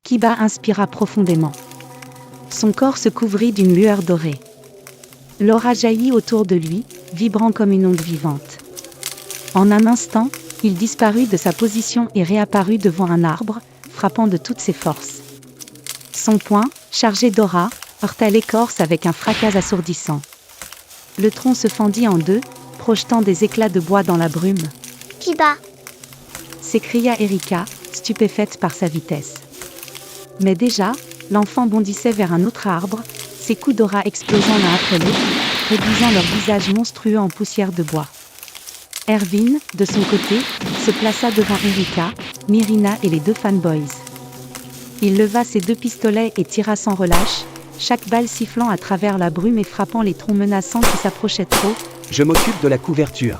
Kiba inspira profondément. Son corps se couvrit d'une lueur dorée. L'aura jaillit autour de lui, vibrant comme une onde vivante. En un instant, il disparut de sa position et réapparut devant un arbre, frappant de toutes ses forces. Son poing, chargé d'aura, heurta l'écorce avec un fracas assourdissant. Le tronc se fendit en deux, projetant des éclats de bois dans la brume. « Kiba !» s'écria Erika, stupéfaite par sa vitesse. Mais déjà, l'enfant bondissait vers un autre arbre, ses coups d'aura explosant l'un après l'autre, réduisant leur visage monstrueux en poussière de bois. Erwin, de son côté, se plaça devant Erika, Myrina et les deux fanboys. Il leva ses deux pistolets et tira sans relâche, chaque balle sifflant à travers la brume et frappant les troncs menaçants qui s'approchaient trop. « Je m'occupe de la couverture.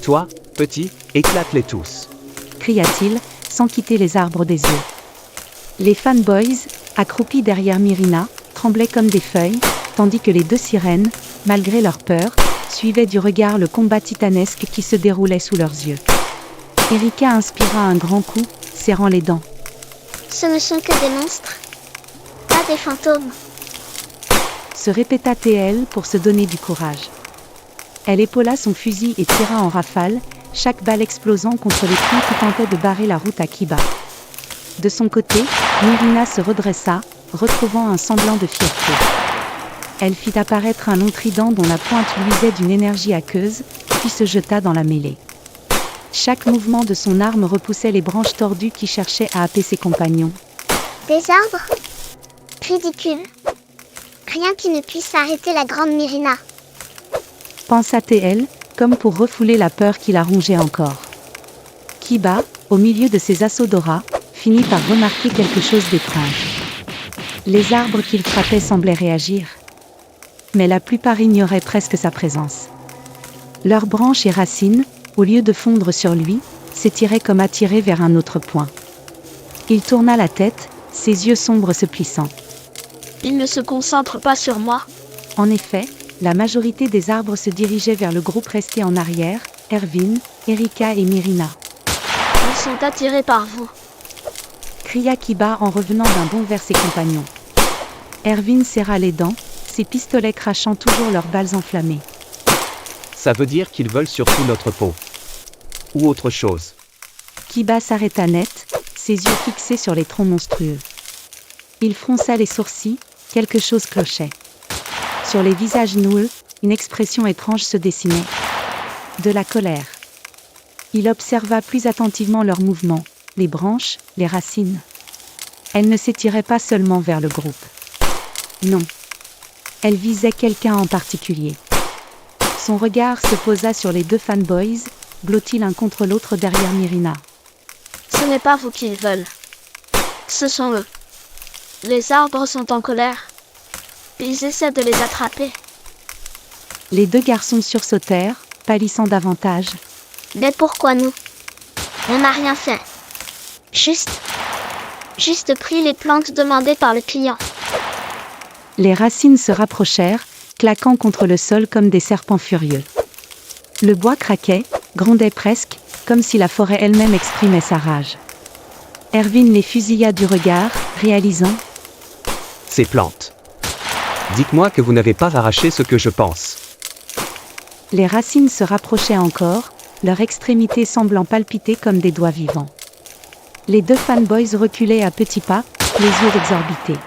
Toi, petit, éclate-les tous !» cria-t-il, sans quitter les arbres des yeux. Les fanboys, accroupis derrière Myrina, tremblaient comme des feuilles, tandis que les deux sirènes, malgré leur peur, suivaient du regard le combat titanesque qui se déroulait sous leurs yeux. Erika inspira un grand coup, serrant les dents. « Ce ne sont que des monstres, pas des fantômes. » se répéta TL pour se donner du courage. Elle épaula son fusil et tira en rafale, chaque balle explosant contre les troncs qui tentaient de barrer la route à Kiba. De son côté, Myrina se redressa, retrouvant un semblant de fierté. Elle fit apparaître un long trident dont la pointe luisait d'une énergie aqueuse, puis se jeta dans la mêlée. Chaque mouvement de son arme repoussait les branches tordues qui cherchaient à happer ses compagnons. « Des arbres ? Ridicule. Rien qui ne puisse arrêter la grande Myrina. » pensa TL, comme pour refouler la peur qui la rongeait encore. Kiba, au milieu de ses assauts d'aura, finit par remarquer quelque chose d'étrange. Les arbres qu'il frappait semblaient réagir. Mais la plupart ignoraient presque sa présence. Leurs branches et racines, au lieu de fondre sur lui, s'étiraient comme attirées vers un autre point. Il tourna la tête, ses yeux sombres se plissant. « Il ne se concentre pas sur moi. » En effet, la majorité des arbres se dirigeaient vers le groupe resté en arrière, Erwin, Erika et Myrina. « Ils sont attirés par vous. » cria Kiba en revenant d'un bond vers ses compagnons. Erwin serra les dents, ses pistolets crachant toujours leurs balles enflammées. Ça veut dire qu'ils veulent surtout notre peau. Ou autre chose. Kiba s'arrêta net, ses yeux fixés sur les troncs monstrueux. Il fronça les sourcils, quelque chose clochait. Sur les visages noueux, une expression étrange se dessinait. De la colère. Il observa plus attentivement leurs mouvements, les branches, les racines. Elles ne s'étiraient pas seulement vers le groupe. Non. Elles visaient quelqu'un en particulier. Son regard se posa sur les deux fanboys, blottis l'un contre l'autre derrière Myrina. « Ce n'est pas vous qu'ils veulent. Ce sont eux. Les arbres sont en colère. Ils essaient de les attraper. » Les deux garçons sursautèrent, pâlissant davantage. « Mais pourquoi nous ? On n'a rien fait. Juste pris les plantes demandées par le client. » Les racines se rapprochèrent, claquant contre le sol comme des serpents furieux. Le bois craquait, grondait presque, comme si la forêt elle-même exprimait sa rage. Erwin les fusilla du regard, réalisant « Ces plantes. Dites-moi que vous n'avez pas arraché ce que je pense. » Les racines se rapprochaient encore, leurs extrémités semblant palpiter comme des doigts vivants. Les deux fanboys reculaient à petits pas, les yeux exorbités.